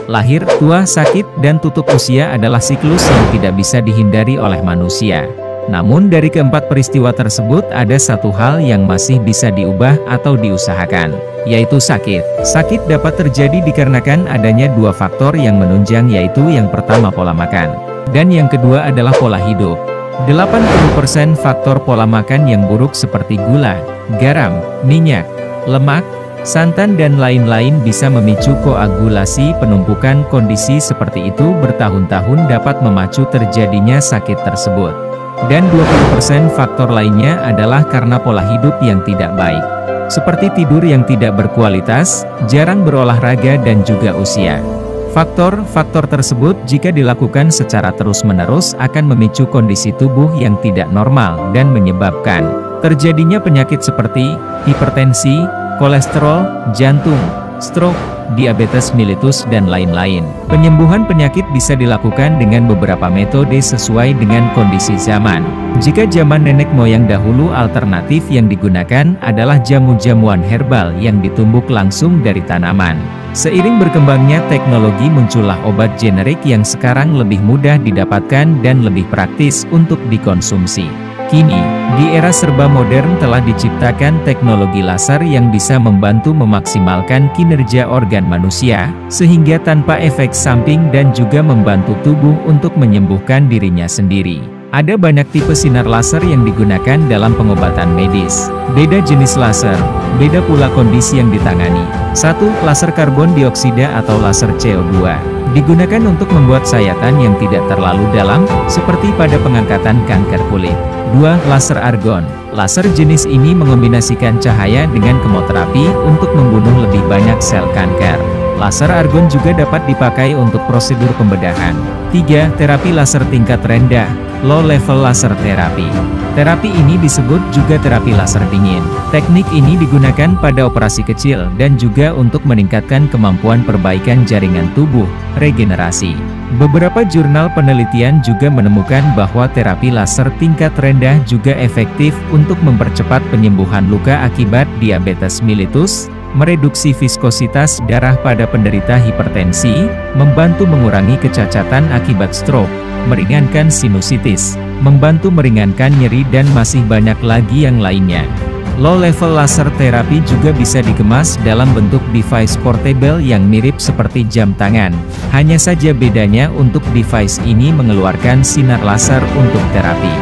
Lahir, tua, sakit, dan tutup usia adalah siklus yang tidak bisa dihindari oleh manusia. Namun dari keempat peristiwa tersebut ada satu hal yang masih bisa diubah atau diusahakan, yaitu sakit. Sakit dapat terjadi dikarenakan adanya dua faktor yang menunjang, yaitu yang pertama pola makan, dan yang kedua adalah pola hidup. 80% faktor pola makan yang buruk seperti gula, garam, minyak, lemak, santan dan lain-lain bisa memicu koagulasi. Penumpukan kondisi seperti itu bertahun-tahun dapat memacu terjadinya sakit tersebut. Dan 20% faktor lainnya adalah karena pola hidup yang tidak baik, seperti tidur yang tidak berkualitas, jarang berolahraga dan juga usia. Faktor-faktor tersebut jika dilakukan secara terus-menerus akan memicu kondisi tubuh yang tidak normal dan menyebabkan terjadinya penyakit seperti hipertensi, kolesterol, jantung, stroke, diabetes mellitus dan lain-lain. Penyembuhan penyakit bisa dilakukan dengan beberapa metode sesuai dengan kondisi zaman. Jika zaman nenek moyang dahulu, alternatif yang digunakan adalah jamu-jamuan herbal yang ditumbuk langsung dari tanaman. Seiring berkembangnya teknologi, muncullah obat generik yang sekarang lebih mudah didapatkan dan lebih praktis untuk dikonsumsi. Kini, di era serba modern telah diciptakan teknologi laser yang bisa membantu memaksimalkan kinerja organ manusia, sehingga tanpa efek samping dan juga membantu tubuh untuk menyembuhkan dirinya sendiri. Ada banyak tipe sinar laser yang digunakan dalam pengobatan medis. Beda jenis laser, beda pula kondisi yang ditangani. 1. Laser karbon dioksida atau laser CO2. Digunakan untuk membuat sayatan yang tidak terlalu dalam, seperti pada pengangkatan kanker kulit. 2. Laser argon. Laser jenis ini mengombinasikan cahaya dengan kemoterapi untuk membunuh lebih banyak sel kanker. Laser argon juga dapat dipakai untuk prosedur pembedahan. 3. Terapi laser tingkat rendah, low level laser terapi. Terapi ini disebut juga terapi laser dingin. Teknik ini digunakan pada operasi kecil dan juga untuk meningkatkan kemampuan perbaikan jaringan tubuh, regenerasi. Beberapa jurnal penelitian juga menemukan bahwa terapi laser tingkat rendah juga efektif untuk mempercepat penyembuhan luka akibat diabetes mellitus, mereduksi viskositas darah pada penderita hipertensi, membantu mengurangi kecacatan akibat stroke, meringankan sinusitis, membantu meringankan nyeri dan masih banyak lagi yang lainnya. Low level laser terapi juga bisa dikemas dalam bentuk device portable yang mirip seperti jam tangan. Hanya saja bedanya untuk device ini mengeluarkan sinar laser untuk terapi.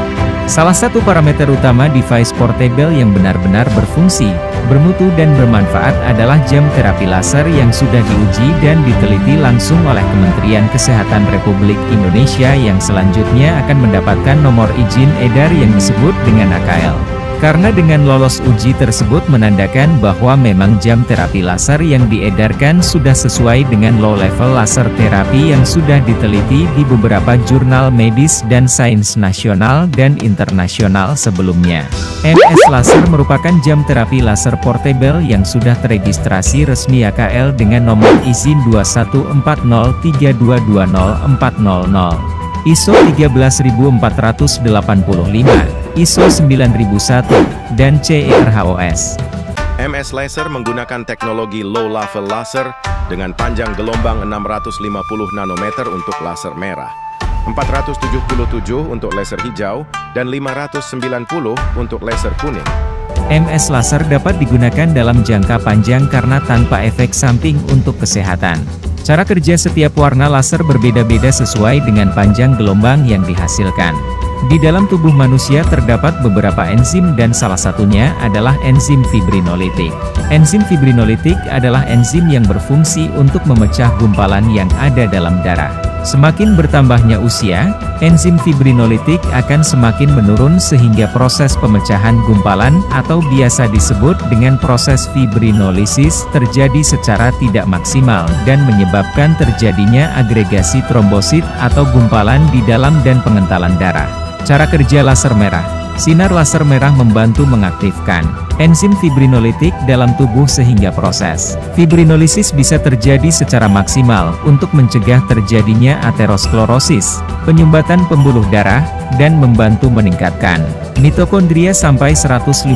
Salah satu parameter utama device portable yang benar-benar berfungsi, bermutu dan bermanfaat adalah jam terapi laser yang sudah diuji dan diteliti langsung oleh Kementerian Kesehatan Republik Indonesia yang selanjutnya akan mendapatkan nomor izin edar yang disebut dengan AKL. Karena dengan lolos uji tersebut menandakan bahwa memang jam terapi laser yang diedarkan sudah sesuai dengan low level laser terapi yang sudah diteliti di beberapa jurnal medis dan sains nasional dan internasional sebelumnya. MS Laser merupakan jam terapi laser portable yang sudah teregistrasi resmi AKL dengan nomor izin 21403220400. ISO 13485, ISO 9001, dan CERHOS. MS Laser menggunakan teknologi low level laser dengan panjang gelombang 650 nanometer untuk laser merah, 477 untuk laser hijau, dan 590 untuk laser kuning. MS Laser dapat digunakan dalam jangka panjang karena tanpa efek samping untuk kesehatan. Cara kerja setiap warna laser berbeda-beda sesuai dengan panjang gelombang yang dihasilkan. Di dalam tubuh manusia terdapat beberapa enzim dan salah satunya adalah enzim fibrinolitik. Enzim fibrinolitik adalah enzim yang berfungsi untuk memecah gumpalan yang ada dalam darah. Semakin bertambahnya usia, enzim fibrinolitik akan semakin menurun sehingga proses pemecahan gumpalan atau biasa disebut dengan proses fibrinolisis terjadi secara tidak maksimal dan menyebabkan terjadinya agregasi trombosit atau gumpalan di dalam dan pengentalan darah. Cara kerja laser merah. Sinar laser merah membantu mengaktifkan enzim fibrinolitik dalam tubuh sehingga proses fibrinolisis bisa terjadi secara maksimal untuk mencegah terjadinya aterosklerosis, penyumbatan pembuluh darah, dan membantu meningkatkan mitokondria sampai 150%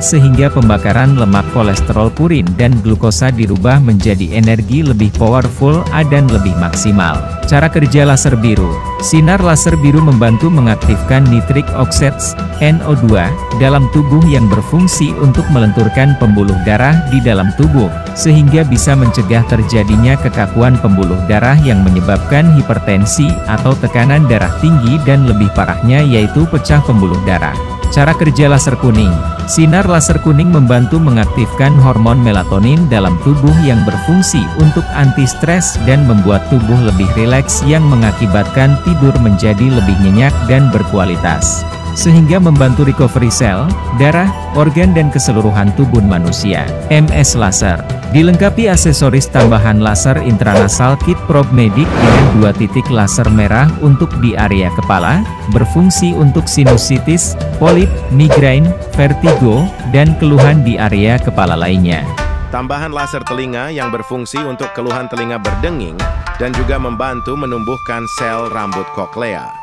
sehingga pembakaran lemak kolesterol purin dan glukosa dirubah menjadi energi lebih powerful dan lebih maksimal. Cara kerja laser biru. Sinar laser biru membantu mengaktifkan nitric oxides, NO2, dalam tubuh yang berfungsi untuk melenturkan pembuluh darah di dalam tubuh, sehingga bisa mencegah terjadinya kekakuan pembuluh darah yang menyebabkan hipertensi atau tekanan darah tinggi dan lebih parahnya yaitu pecah pembuluh darah. Cara kerja laser kuning. Sinar laser kuning membantu mengaktifkan hormon melatonin dalam tubuh yang berfungsi untuk anti-stres dan membuat tubuh lebih rileks yang mengakibatkan tidur menjadi lebih nyenyak dan berkualitas, sehingga membantu recovery sel, darah, organ dan keseluruhan tubuh manusia. MS Laser dilengkapi aksesoris tambahan laser intranasal kit probe medik dengan 2 titik laser merah untuk di area kepala, berfungsi untuk sinusitis, polip, migrain, vertigo, dan keluhan di area kepala lainnya. Tambahan laser telinga yang berfungsi untuk keluhan telinga berdenging dan juga membantu menumbuhkan sel rambut koklea.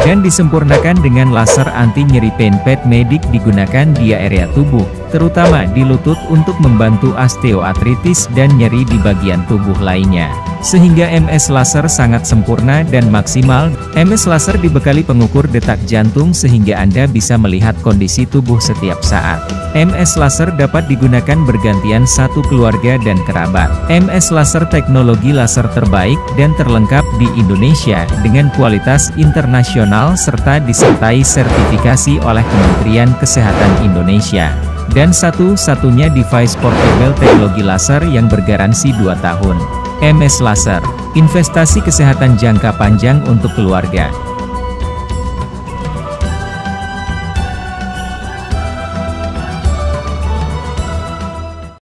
Dan disempurnakan dengan laser anti nyeri pain pad medik digunakan di area tubuh, terutama di lutut untuk membantu osteoartritis dan nyeri di bagian tubuh lainnya. Sehingga MS Laser sangat sempurna dan maksimal. MS Laser dibekali pengukur detak jantung sehingga Anda bisa melihat kondisi tubuh setiap saat. MS Laser dapat digunakan bergantian satu keluarga dan kerabat. MS Laser teknologi laser terbaik dan terlengkap di Indonesia dengan kualitas internasional serta disertai sertifikasi oleh Kementerian Kesehatan Indonesia. Dan satu-satunya device portable teknologi laser yang bergaransi 2 tahun. MS Laser, investasi kesehatan jangka panjang untuk keluarga.